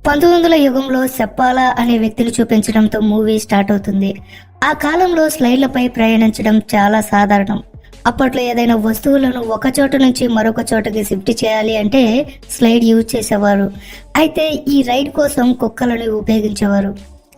1900 యుగంలో సెప్పాలా అనే వ్యక్తిని చూపించడంతో మూవీ స్టార్ట్ అవుతుంది. ఆ కాలంలో స్లైడ్లపై ప్రయాణించడం చాలా సాధారణం. అప్పట్లో ఏదైనా వస్తువులను ఒక చోట నుంచి మరొక చోటకి షిఫ్ట్ చేయాలి అంటే స్లైడ్ యూజ్ చేసేవారు. అయితే ఈ రైడ్ కోసం కుక్కలను ఉపయోగించేవారు.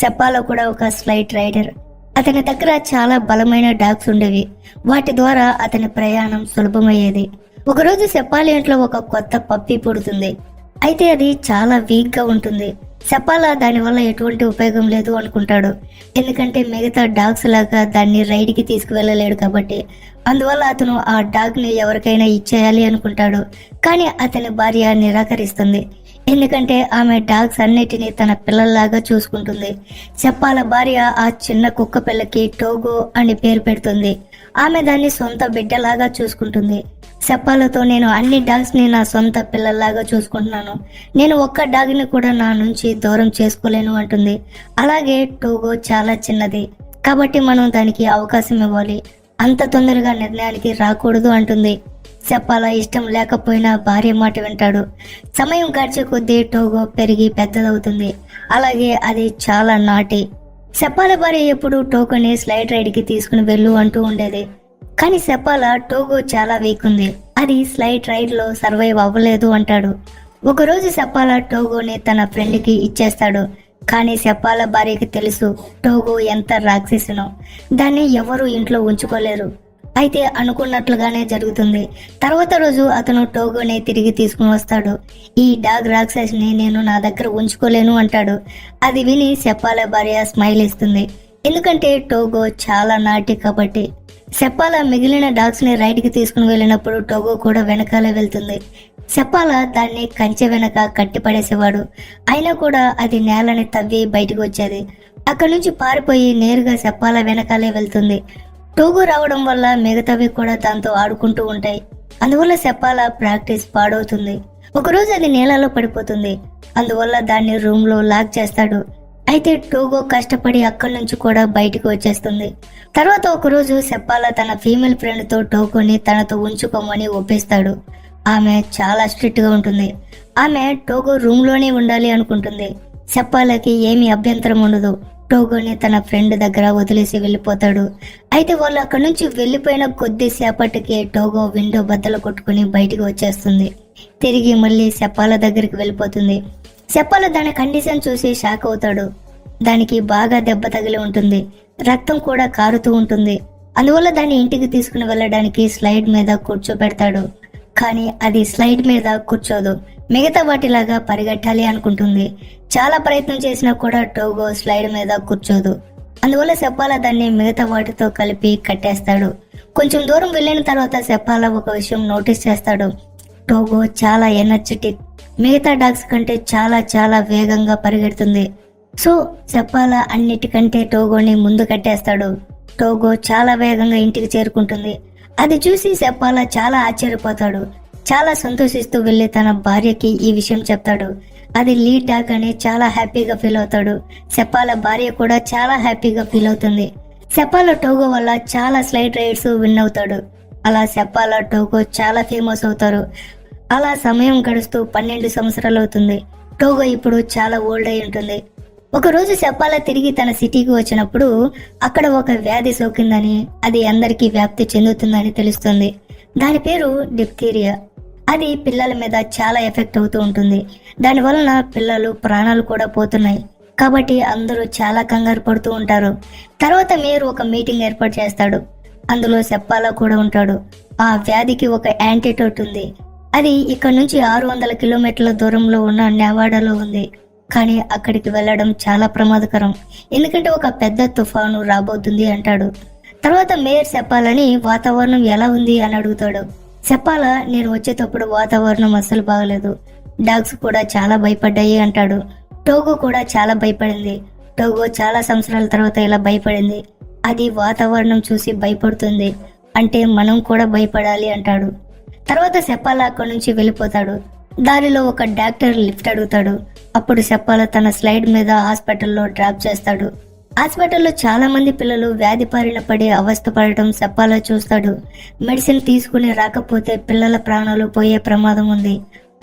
సెప్పాలా కూడా ఒక స్లైడ్ రైడర్. అతని దగ్గర చాలా బలమైన డాగ్స్ ఉండేవి. వాటి ద్వారా అతని ప్రయాణం సులభమయ్యేది. ఒకరోజు సెప్పాలా ఇంట్లో ఒక కొత్త పప్పి పుడుతుంది. అయితే అది చాలా వీక్ గా ఉంటుంది. సెప్పాలా దానివల్ల ఎటువంటి ఉపయోగం లేదు అనుకుంటాడు. ఎందుకంటే మిగతా డాగ్స్ లాగా దాన్ని రైడ్ కి తీసుకువెళ్ళలేడు కాబట్టి. అందువల్ల అతను ఆ డాగ్ ని ఎవరికైనా ఇచ్చేయాలి అనుకుంటాడు. కానీ అతని భార్య నిరాకరిస్తుంది. ఎందుకంటే ఆమె డాగ్స్ అన్నిటినీ తన పిల్లల్లాగా చూసుకుంటుంది. సెప్పాలా భార్య ఆ చిన్న కుక్క పిల్లకి టోగో అని పేరు పెడుతుంది. ఆమె దాన్ని సొంత బిడ్డలాగా చూసుకుంటుంది. సెప్పాలాతో నేను అన్ని డాగ్స్ ని నా సొంత పిల్లల్లాగా చూసుకుంటున్నాను. నేను ఒక్క డాగ్ ని కూడా నా నుంచి దూరం చేసుకోలేను అంటుంది. అలాగే టోగో చాలా చిన్నది కాబట్టి మనం దానికి అవకాశం ఇవ్వాలి. అంత తొందరగా నిర్ణయానికి రాకూడదు అంటుంది. సెప్పాలా ఇష్టం లేకపోయినా భార్య మాట వింటాడు. సమయం గడిచే కొద్దీ టోగో పెరిగి పెద్దదవుతుంది. అలాగే అది చాలా నాటి. సెప్పాలా భార్య ఎప్పుడు టోగోని స్లైడ్ రైడ్ కి తీసుకుని వెళ్ళు అంటూ ఉండేది. కానీ సెప్పాలా టోగో చాలా వీక్ ఉంది, అది స్లైడ్ రైడ్ లో సర్వైవ్ అవ్వలేదు అంటాడు. ఒకరోజు సెప్పాలా టోగోని తన ఫ్రెండ్ కి ఇచ్చేస్తాడు. కానీ సెప్పాలా భార్యకి తెలుసు టోగో ఎంత రాక్షసునో. దాన్ని ఎవరు ఇంట్లో ఉంచుకోలేరు. అయితే అనుకున్నట్లుగానే జరుగుతుంది. తర్వాత రోజు అతను టోగోని తిరిగి తీసుకుని వస్తాడు. ఈ డాగ్ రాక్షసిని నేను నా దగ్గర ఉంచుకోలేను అంటాడు. అది విని సెప్పాలా భార్య స్మైల్ ఇస్తుంది. ఎందుకంటే టోగో చాలా నాటి కాబట్టి. సెప్పాలా మిగిలిన డాగ్స్ ని రైడ్ కి తీసుకుని వెళ్ళినప్పుడు టోగో కూడా వెనకాలే వెళ్తుంది. సెప్పాలా దాన్ని కంచె వెనక కట్టిపడేసేవాడు. అయినా కూడా అది నేలని తవ్వి బయటకు వచ్చేది. అక్కడి నుంచి పారిపోయి నేరుగా సెప్పాలా వెనకాలే వెళ్తుంది. టోగో రావడం వల్ల మిగతావి కూడా దాంతో ఆడుకుంటూ ఉంటాయి. అందువల్ల సెప్పాలా ప్రాక్టీస్ పాడవుతుంది. ఒకరోజు అది నేలలో పడిపోతుంది. అందువల్ల దాన్ని రూమ్ లో లాక్ చేస్తాడు. అయితే టోగో కష్టపడి అక్కడి నుంచి కూడా బయటకు వచ్చేస్తుంది. తర్వాత ఒకరోజు సెప్పాలా తన ఫీమేల్ ఫ్రెండ్ తో టోగోని తనతో ఉంచుకోమని ఒప్పిస్తాడు. ఆమె చాలా స్ట్రిక్ట్ గా ఉంటుంది. ఆమె టోగో రూమ్ లోనే ఉండాలి అనుకుంటుంది. సెప్పాలాకి ఏమీ అభ్యంతరం ఉండదు. టోగోని తన ఫ్రెండ్ దగ్గర వదిలేసి వెళ్ళిపోతాడు. అయితే వాళ్ళు అక్కడి నుంచి వెళ్ళిపోయిన కొద్దిసేపటికి టోగో విండో బద్దలు కొట్టుకుని బయటికి వచ్చేస్తుంది. తిరిగి మళ్ళీ సెప్పాలా దగ్గరికి వెళ్ళిపోతుంది. సెప్పాలా దాని కండిషన్ చూసి షాక్ అవుతాడు. దానికి బాగా దెబ్బ తగిలి ఉంటుంది. రక్తం కూడా కారుతూ ఉంటుంది. అందువల్ల దాన్ని ఇంటికి తీసుకుని వెళ్ళడానికి స్లైడ్ మీద కూర్చోబెడతాడు. కానీ అది స్లైడ్ మీద కూర్చోదు. మిగతా వాటిలాగా పరిగెట్టాలి అనుకుంటుంది. చాలా ప్రయత్నం చేసినా కూడా టోగో స్లైడ్ మీద కూర్చోదు. అందువల్ల సెప్పాలా దాన్ని మిగతా వాటితో కలిపి కట్టేస్తాడు. కొంచెం దూరం వెళ్ళిన తర్వాత సెప్పాలా ఒక విషయం నోటీస్ చేస్తాడు. టోగో చాలా ఎనర్జెటిక్, మిగతా డాగ్స్ కంటే చాలా చాలా వేగంగా పరిగెడుతుంది. సో సెప్పాలా అన్నిటికంటే టోగోని ముందు కట్టేస్తాడు. టోగో చాలా వేగంగా ఇంటికి చేరుకుంటుంది. అది చూసి సెప్పాలా చాలా ఆశ్చర్యపోతాడు. చాలా సంతోషిస్తూ వెళ్లి తన భార్యకి ఈ విషయం చెప్తాడు. అది లీడ్ డాగ్ అని చాలా హ్యాపీగా ఫీల్ అవుతాడు. సెప్పాలా భార్య కూడా చాలా హ్యాపీగా ఫీల్ అవుతుంది. సెప్పాలా టోగో వల్ల చాలా స్లైడ్ రైడ్స్ విన్ అవుతాడు. అలా సెప్పాలా టోగో చాలా ఫేమస్ అవుతారు. అలా సమయం గడుస్తూ 12 సంవత్సరాలు అవుతుంది. టోగో ఇప్పుడు చాలా ఓల్డ్ అయి ఉంటుంది. ఒకరోజు సెప్పాలా తిరిగి తన సిటీకి వచ్చినప్పుడు అక్కడ ఒక వ్యాధి సోకిందని, అది అందరికీ వ్యాప్తి చెందుతుందని తెలుస్తుంది. దాని పేరు డిప్తీరియా. అది పిల్లల మీద చాలా ఎఫెక్ట్ అవుతూ ఉంటుంది. దాని వలన పిల్లలు ప్రాణాలు కూడా పోతున్నాయి. కాబట్టి అందరూ చాలా కంగారు పడుతూ ఉంటారు. తర్వాత మేయర్ ఒక మీటింగ్ ఏర్పాటు చేస్తాడు. అందులో సెప్పాలా కూడా ఉంటాడు. ఆ వ్యాధికి ఒక యాంటీడోట్ ఉంది. అది ఇక్కడ నుంచి 600 కిలోమీటర్ల దూరంలో ఉన్న నెవాడాలో ఉంది. కానీ అక్కడికి వెళ్ళడం చాలా ప్రమాదకరం. ఎందుకంటే ఒక పెద్ద తుఫాను రాబోతుంది అంటాడు. తర్వాత మేయర్ సెప్పాలని వాతావరణం ఎలా ఉంది అని అడుగుతాడు. సెప్పాలా నేను వచ్చేటప్పుడు వాతావరణం అస్సలు బాగలేదు, డాగ్స్ కూడా చాలా భయపడ్డాయి అంటాడు. టోగో కూడా చాలా భయపడింది. టోగో చాలా సంవత్సరాల తర్వాత ఇలా భయపడింది. అది వాతావరణం చూసి భయపడుతుంది అంటే మనం కూడా భయపడాలి అంటాడు. తర్వాత సెప్పాలా అక్కడి నుంచి వెళ్ళిపోతాడు. దారిలో ఒక డాక్టర్ లిఫ్ట్ అడుగుతాడు. అప్పుడు సెప్పాలా తన స్లైడ్ మీద హాస్పిటల్లో డ్రాప్ చేస్తాడు. హాస్పిటల్లో చాలా మంది పిల్లలు వ్యాధి బారిన పడి అవస్థ పడటం సెప్పాలా చూస్తాడు. మెడిసిన్ తీసుకుని రాకపోతే పిల్లల ప్రాణాలు పోయే ప్రమాదం ఉంది.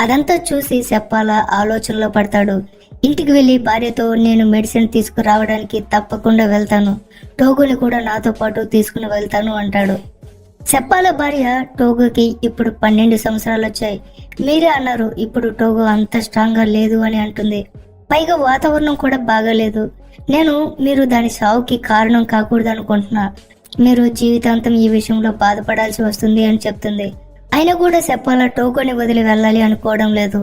అదంతా చూసి సెప్పాలా ఆలోచనలో పడతాడు. ఇంటికి వెళ్లి భార్యతో నేను మెడిసిన్ తీసుకురావడానికి తప్పకుండా వెళ్తాను, టోగోని కూడా నాతో పాటు తీసుకుని వెళ్తాను అంటాడు. సెప్పాల భార్య టోగోకి ఇప్పుడు 12 సంవత్సరాలు వచ్చాయి, మీరే అన్నారు ఇప్పుడు టోగో అంత స్ట్రాంగ్ గా లేదు అని అంటుంది. పైగా వాతావరణం కూడా బాగాలేదు, మీరు దాని సావుకి కారణం కాకూడదు అనుకుంటున్నా, మీరు జీవితాంతం ఈ విషయంలో బాధపడాల్సి వస్తుంది అని చెప్తుంది. అయినా కూడా సెప్పాల టోగోని వదిలి వెళ్ళాలి అనుకోవడం లేదు.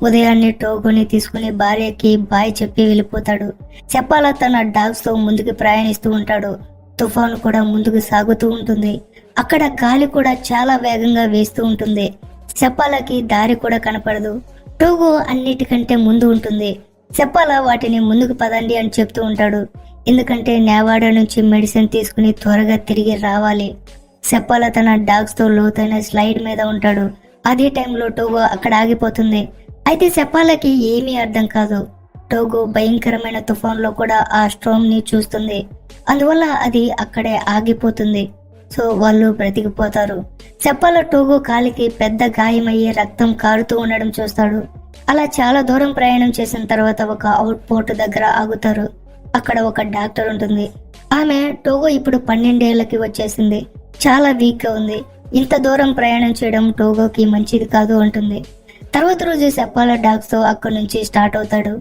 ఉదయాన్నే టోగోని తీసుకుని భార్యకి బాయ్ చెప్పి వెళ్ళిపోతాడు. సెప్పాల తన డాగ్స్ తో ముందుకు ప్రయాణిస్తూ ఉంటాడు. తుఫాను కూడా ముందుకు సాగుతూ ఉంటుంది. అక్కడ గాలి కూడా చాలా వేగంగా వేస్తూ ఉంటుంది. సెప్పాలకి దారి కూడా కనపడదు. టోగో అన్నిటికంటే ముందు ఉంటుంది. సెప్పాల వాటిని ముందుకు పదండి అని చెప్తూ ఉంటాడు, ఎందుకంటే నేవాడా నుంచి మెడిసిన్ తీసుకుని త్వరగా తిరిగి రావాలి. సెప్పాల తన డాగ్స్ తో లోతైన స్లైడ్ మీద ఉంటాడు. అదే టైంలో టోగో అక్కడ ఆగిపోతుంది. అయితే సెప్పాలకి ఏమీ అర్థం కాదు. టోగో భయంకరమైన తుఫాన్లో కూడా ఆ స్ట్రామ్ ని చూస్తుంది, అందువల్ల అది అక్కడే ఆగిపోతుంది. సో వాళ్ళు బ్రతికిపోతారు. సెప్పాల టోగో కాలికి పెద్ద గాయమయ్యే రక్తం కారుతూ ఉండడం చూస్తాడు. అలా చాలా దూరం ప్రయాణం చేసిన తర్వాత ఒక అవుట్ పోర్ట్ దగ్గర ఆగుతారు. అక్కడ ఒక డాక్టర్ ఉంటుంది. ఆమె టోగో ఇప్పుడు 12 ఏళ్లకి వచ్చేసింది, చాలా వీక్ గా ఉంది, ఇంత దూరం ప్రయాణం చేయడం టోగోకి మంచిది కాదు అంటుంది. తర్వాత రోజు సెప్పాల డాగ్స్ తో అక్కడి నుంచి స్టార్ట్ అవుతాడు.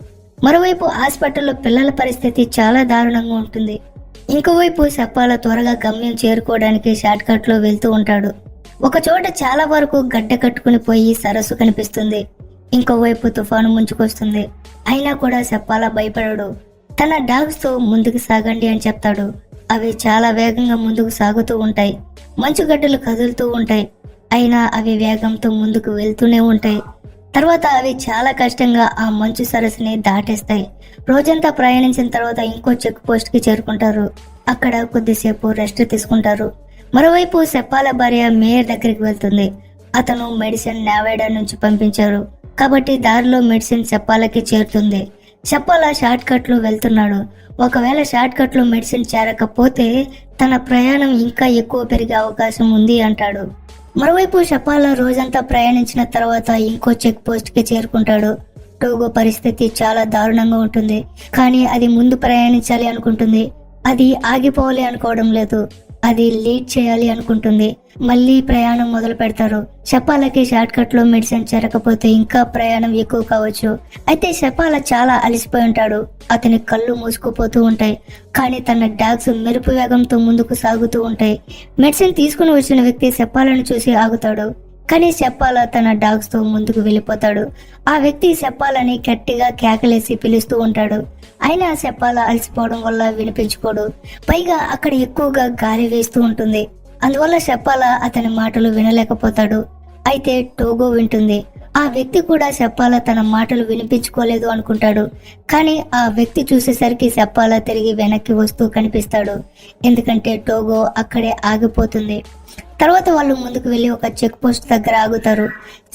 మరోవైపు హాస్పిటల్లో పిల్లల పరిస్థితి చాలా దారుణంగా ఉంటుంది. ఇంకోవైపు సెప్పాల త్వరగా గమ్యం చేరుకోవడానికి షార్ట్ కట్ లో వెళ్తూ ఉంటాడు. ఒక చోట చాలా వరకు గడ్డ కట్టుకుని పోయి సరస్సు కనిపిస్తుంది. ఇంకోవైపు తుఫాను ముంచుకొస్తుంది. అయినా కూడా సెప్పాల భయపడడు. తన డాగ్స్ తో ముందుకు సాగండి అని చెప్తాడు. అవి చాలా వేగంగా ముందుకు సాగుతూ ఉంటాయి. మంచుగడ్డలు కదులుతూ ఉంటాయి, అయినా అవి వేగంతో ముందుకు వెళ్తూనే ఉంటాయి. తర్వాత అవి చాలా కష్టంగా ఆ మంచు సరస్సుని దాటేస్తాయి. రోజంతా ప్రయాణించిన తర్వాత ఇంకో చెక్ పోస్ట్ కి చేరుకుంటారు. అక్కడ కొద్దిసేపు రెస్ట్ తీసుకుంటారు. మరోవైపు సెప్పాల భార్య మేయర్ దగ్గరికి వెళ్తుంది. అతను మెడిసిన్ నేవాడా నుంచి పంపించారు కాబట్టి దారిలో మెడిసిన్ సెప్పాలకి చేరుతుంది. సెప్పాల షార్ట్ కట్ లో వెళ్తున్నాడు. ఒకవేళ షార్ట్ కట్ లో మెడిసిన్ చేరకపోతే తన ప్రయాణం ఇంకా ఎక్కువ పెరిగే అవకాశం ఉంది అంటాడు. మరోవైపు సెప్పాల రోజంతా ప్రయాణించిన తర్వాత ఇంకో చెక్ పోస్ట్ కి చేరుకుంటాడు. టోగో పరిస్థితి చాలా దారుణంగా ఉంటుంది, కానీ అది ముందు ప్రయాణించాలి అనుకుంటుంది. అది ఆగిపోవాలి అనుకోవడం లేదు, అది లీడ్ చేయాలి అనుకుంటుంది. మళ్ళీ ప్రయాణం మొదలు పెడతారు. సెప్పాలకి షార్ట్ కట్ లో మెడిసిన్ చేరకపోతే ఇంకా ప్రయాణం ఎక్కువ కావచ్చు. అయితే సెప్పాల చాలా అలసిపోయి ఉంటాడు. అతని కళ్ళు మూసుకుపోతూ ఉంటాయి, కానీ తన డాగ్స్ మెరుపు వేగంతో ముందుకు సాగుతూ ఉంటాయి. మెడిసిన్ తీసుకుని వచ్చిన వ్యక్తి సెప్పాలను చూసి ఆగుతాడు, కానీ సెప్పాల తన డాగ్స్ తో ముందుకు వెళ్ళిపోతాడు. ఆ వ్యక్తి సెప్పాలని గట్టిగా కేకలేసి పిలుస్తూ ఉంటాడు. అయినా సెప్పాల అలసిపోవడం వల్ల వినిపించుకోడు. పైగా అక్కడ ఎక్కువగా గాలి వేస్తూ ఉంటుంది, అందువల్ల సెప్పాల అతని మాటలు వినలేకపోతాడు. అయితే టోగో వింటుంది. ఆ వ్యక్తి కూడా సెప్పాల తన మాటలు వినిపించుకోలేదు అనుకుంటాడు, కానీ ఆ వ్యక్తి చూసేసరికి సెప్పాల తిరిగి వెనక్కి వస్తూ కనిపిస్తాడు, ఎందుకంటే టోగో అక్కడే ఆగిపోతుంది. తర్వాత వాళ్ళు ముందుకు వెళ్లి ఒక చెక్ పోస్ట్ దగ్గర ఆగుతారు.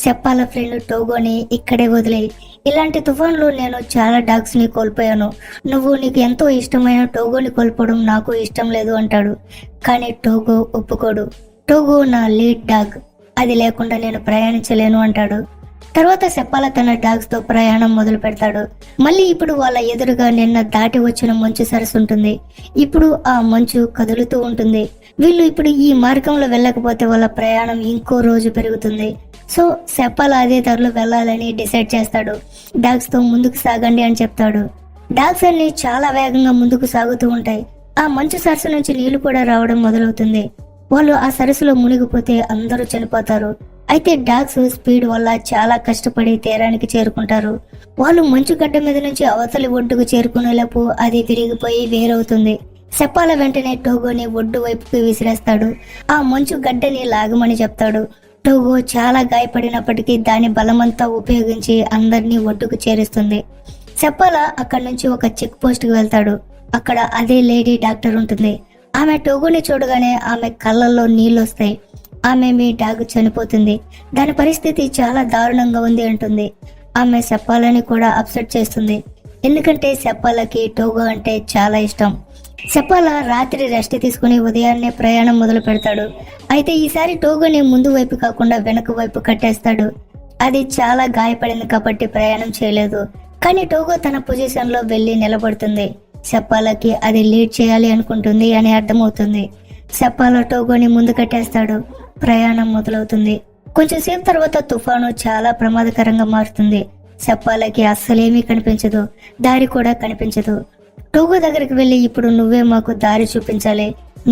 సెప్పాల ఫ్రెండ్ టోగోని ఇక్కడే వదిలేయి, ఇలాంటి తుఫాన్లో నేను చాలా డాగ్స్ ని కోల్పోయాను, నీకు ఎంతో ఇష్టమైన టోగోని కోల్పోవడం నాకు ఇష్టం లేదు అంటాడు. కానీ టోగో ఒప్పుకోడు. టోగో నా లీడ్ డాగ్, అది లేకుండా నేను ప్రయాణించలేను అంటాడు. తర్వాత సెప్పాల తన డాగ్స్ తో ప్రయాణం మొదలు పెడతాడు. మళ్ళీ ఇప్పుడు వాళ్ళ ఎదురుగా నిన్న దాటి వచ్చిన మంచు సరస్సు ఉంటుంది. ఇప్పుడు ఆ మంచు కదులుతూ ఉంటుంది. వీళ్ళు ఇప్పుడు ఈ మార్గంలో వెళ్ళకపోతే వాళ్ళ ప్రయాణం ఇంకో రోజు పెరుగుతుంది. సో సెప్పాల అదే దారిలో వెళ్ళాలని డిసైడ్ చేస్తాడు. డాగ్స్ తో ముందుకు సాగండి అని చెప్తాడు. డాగ్స్ అన్ని చాలా వేగంగా ముందుకు సాగుతూ ఉంటాయి. ఆ మంచు సరస్సు నుంచి నీళ్లు కూడా రావడం మొదలవుతుంది. వాళ్ళు ఆ సరస్సులో మునిగిపోతే అందరూ చనిపోతారు. అయితే డాగ్స్ స్పీడ్ వల్ల చాలా కష్టపడి తీరానికి చేరుకుంటారు. వాళ్ళు మంచు గడ్డ మీద నుంచి అవతలి ఒడ్డుకు చేరుకునేలోపు అది విరిగిపోయి వేరవుతుంది. సెప్పాల వెంటనే టోగోని ఒడ్డు వైపుకి విసిరేస్తాడు. ఆ మంచు గడ్డని లాగమని చెప్తాడు. టోగో చాలా గాయపడినప్పటికీ దాని బలమంతా ఉపయోగించి అందరినీ ఒడ్డుకు చేరుస్తుంది. సెప్పాల అక్కడి నుంచి ఒక చెక్ పోస్ట్ కి వెళ్తాడు. అక్కడ అదే లేడీ డాక్టర్ ఉంటుంది. ఆమె టోగోని చూడగానే ఆమె కళ్ళల్లో నీళ్లు వస్తాయి. ఆమె మీ డాగ్ చనిపోతుంది, దాని పరిస్థితి చాలా దారుణంగా ఉంది అంటుంది. ఆమె సెప్పాలని కూడా అప్సెట్ చేస్తుంది, ఎందుకంటే సెప్పాలకి టోగో అంటే చాలా ఇష్టం. సెప్పాల రాత్రి రెస్ట్ తీసుకుని ఉదయాన్నే ప్రయాణం మొదలు పెడతాడు. అయితే ఈసారి టోగోని ముందు వైపు కాకుండా వెనక వైపు కట్టేస్తాడు. అది చాలా గాయపడింది కాబట్టి ప్రయాణం చేయలేదు. కానీ టోగో తన పొజిషన్ లో వెళ్లి నిలబడుతుంది. సెప్పాలకి అది లీడ్ చేయాలి అనుకుంటుంది అని అర్థమవుతుంది. సెప్పాల టోగోని ముందు కట్టేస్తాడు. ప్రయాణం మొదలవుతుంది. కొంచెం సేపు తర్వాత తుఫాను చాలా ప్రమాదకరంగా మారుతుంది. సెప్పాలకి అస్సలేమీ కనిపించదు. దారి కూడా కనిపించదు. టోగో దగ్గరికి వెళ్లి ఇప్పుడు నువ్వే మాకు దారి చూపించాలి,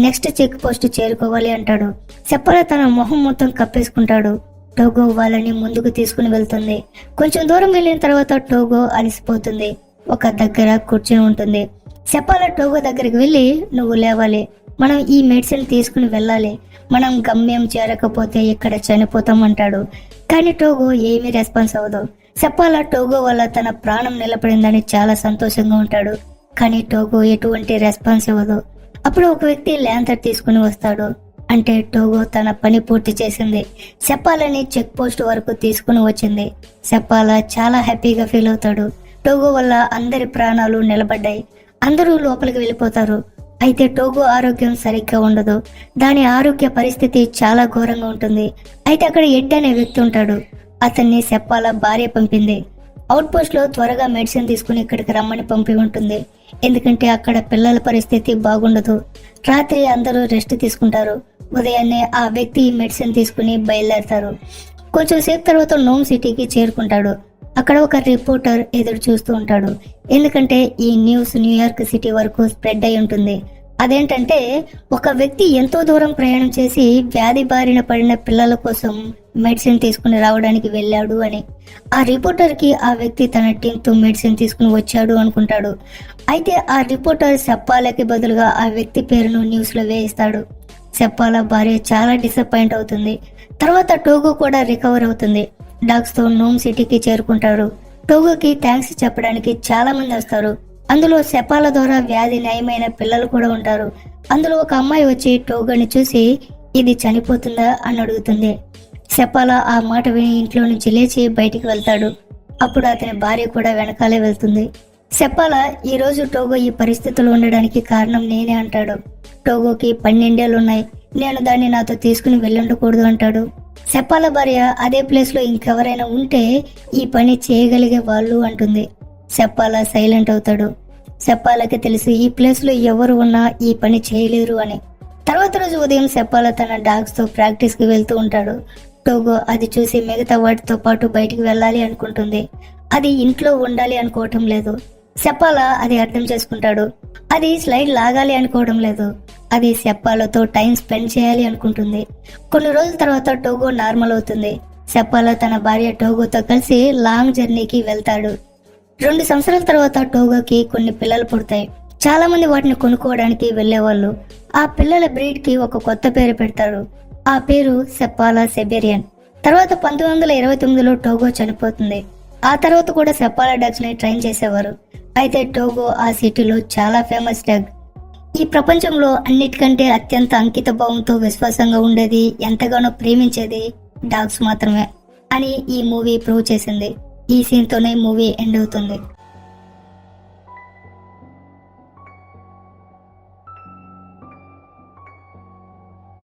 నెక్స్ట్ చెక్ పోస్ట్ చేరుకోవాలి అంటాడు. సెప్పాల తన మొహం మొత్తం కప్పేసుకుంటాడు. టోగో వాళ్ళని ముందుకు తీసుకుని వెళ్తుంది. కొంచెం దూరం వెళ్ళిన తర్వాత టోగో అలసిపోతుంది. ఒక దగ్గర కూర్చుని ఉంటుంది. సెప్పాల టోగో దగ్గరికి వెళ్ళి నువ్వు లేవాలి, మనం ఈ మెడిసిన్ తీసుకుని వెళ్ళాలి, మనం గమ్యం చేరకపోతే ఇక్కడ చనిపోతాం అంటాడు. కానీ టోగో ఏమీ రెస్పాన్స్ అవ్వదు. సెప్పాల టోగో వల్ల తన ప్రాణం నిలబడిందని చాలా సంతోషంగా ఉంటాడు. కానీ టోగో ఎటువంటి రెస్పాన్స్ ఇవ్వదు. అప్పుడు ఒక వ్యక్తి ల్యాంతర్ తీసుకుని వస్తాడు. అంటే టోగో తన పని పూర్తి చేసింది, సెప్పాలని చెక్ పోస్ట్ వరకు తీసుకుని వచ్చింది. సెప్పాల చాలా హ్యాపీగా ఫీల్ అవుతాడు. టోగో వల్ల అందరి ప్రాణాలు నిలబడ్డాయి. అందరూ లోపలికి వెళ్ళిపోతారు. అయితే టోగో ఆరోగ్యం సరిగ్గా ఉండదు. దాని ఆరోగ్య పరిస్థితి చాలా ఘోరంగా ఉంటుంది. అయితే అక్కడ ఎడ్ అనే వ్యక్తి ఉంటాడు. అతన్ని సెప్పాల భార్య పంపింది. అవుట్ పోస్ట్ లో త్వరగా మెడిసిన్ తీసుకుని ఇక్కడికి రమ్మని పంపి ఉంటుంది. ఎందుకంటే అక్కడ పిల్లల పరిస్థితి బాగుండదు. రాత్రి అందరూ రెస్ట్ తీసుకుంటారు. ఉదయాన్నే ఆ వ్యక్తి మెడిసిన్ తీసుకుని బయలుదేరతారు. కొంచెం సేపు తర్వాత నోమ్ సిటీకి చేరుకుంటాడు. అక్కడ ఒక రిపోర్టర్ ఎదురు చూస్తూ ఉంటాడు. ఎందుకంటే ఈ న్యూస్ న్యూయార్క్ సిటీ వరకు స్ప్రెడ్ అయి ఉంటుంది. అదేంటంటే ఒక వ్యక్తి ఎంతో దూరం ప్రయాణం చేసి వ్యాధి బారిన పడిన పిల్లల కోసం మెడిసిన్ తీసుకుని రావడానికి వెళ్ళాడు అని. ఆ రిపోర్టర్ కి ఆ వ్యక్తి తన టీంతో మెడిసిన్ తీసుకుని వచ్చాడు అనుకుంటాడు. అయితే ఆ రిపోర్టర్ సెప్పాలకి బదులుగా ఆ వ్యక్తి పేరును న్యూస్ లో వేయిస్తాడు. సెప్పాల భార్య చాలా డిసప్పాయింట్ అవుతుంది. తర్వాత టోగో కూడా రికవర్ అవుతుంది. డాగ్స్ తో నోమ్ సిటీకి చేరుకుంటారు. టోగోకి థ్యాంక్స్ చెప్పడానికి చాలా మంది వస్తారు. అందులో సెప్పాల ద్వారా వ్యాధి నయమైన పిల్లలు కూడా ఉంటారు. అందులో ఒక అమ్మాయి వచ్చి టోగోని చూసి ఇది చనిపోతుందా అని అడుగుతుంది. సెప్పాల ఆ మాట విని ఇంట్లో నుంచి లేచి బయటికి వెళ్తాడు. అప్పుడు అతని భార్య కూడా వెనకాలే వెళ్తుంది. సెప్పాల ఈ రోజు టోగో ఈ పరిస్థితిలో ఉండడానికి కారణం నేనే అంటాడు. టోగోకి 12 ఏళ్ళు ఉన్నాయి, నేను దాన్ని నాతో తీసుకుని వెళ్ళుండకూడదు అంటాడు. సెప్పాల భార్య అదే ప్లేస్ లో ఇంకెవరైనా ఉంటే ఈ పని చేయగలిగే వాళ్ళు అంటుంది. సెప్పాల సైలెంట్ అవుతాడు. సెప్పాలకి తెలిసి ఈ ప్లేస్ లో ఎవరు ఉన్నా ఈ పని చేయలేరు అని. తర్వాత రోజు ఉదయం సెప్పాల తన డాగ్స్ తో ప్రాక్టీస్ కి వెళ్తూ ఉంటాడు. టోగో అది చూసి మిగతా వాటితో పాటు బయటికి వెళ్ళాలి అనుకుంటుంది. అది ఇంట్లో ఉండాలి అనుకోవటం లేదు. సెప్పాల అది అర్థం చేసుకుంటాడు. అది స్లైడ్ లాగాలి అనుకోవడం లేదు. అది సెప్పాలతో టైం స్పెండ్ చేయాలి అనుకుంటుంది. కొన్ని రోజుల తర్వాత టోగో నార్మల్ అవుతుంది. సెప్పాల తన భార్య టోగోతో కలిసి లాంగ్ జర్నీకి వెళ్తాడు. 2 సంవత్సరాల తర్వాత టోగోకి కొన్ని పిల్లలు పుడతాయి. చాలా మంది వాటిని కొనుక్కోవడానికి వెళ్లేవాళ్ళు. ఆ పిల్లల బ్రీడ్ కి ఒక కొత్త పేరు పెడతారు. ఆ పేరు సెప్పాల సెబేరియన్. తర్వాత 1929లో టోగో చనిపోతుంది. ఆ తర్వాత కూడా సెప్పాల డాగ్స్ ని ట్రైన్ చేసేవారు. అయితే టోగో ఆ సిటీలో చాలా ఫేమస్ డాగ్. ఈ ప్రపంచంలో అన్నిటికంటే అత్యంత అంకిత భావంతో విశ్వాసంగా ఉండేది, ఎంతగానో ప్రేమించేది డాగ్స్ మాత్రమే అని ఈ మూవీ ప్రూవ్ చేసింది. ఈ సీన్ తోనే మూవీ ఎండ్ అవుతుంది.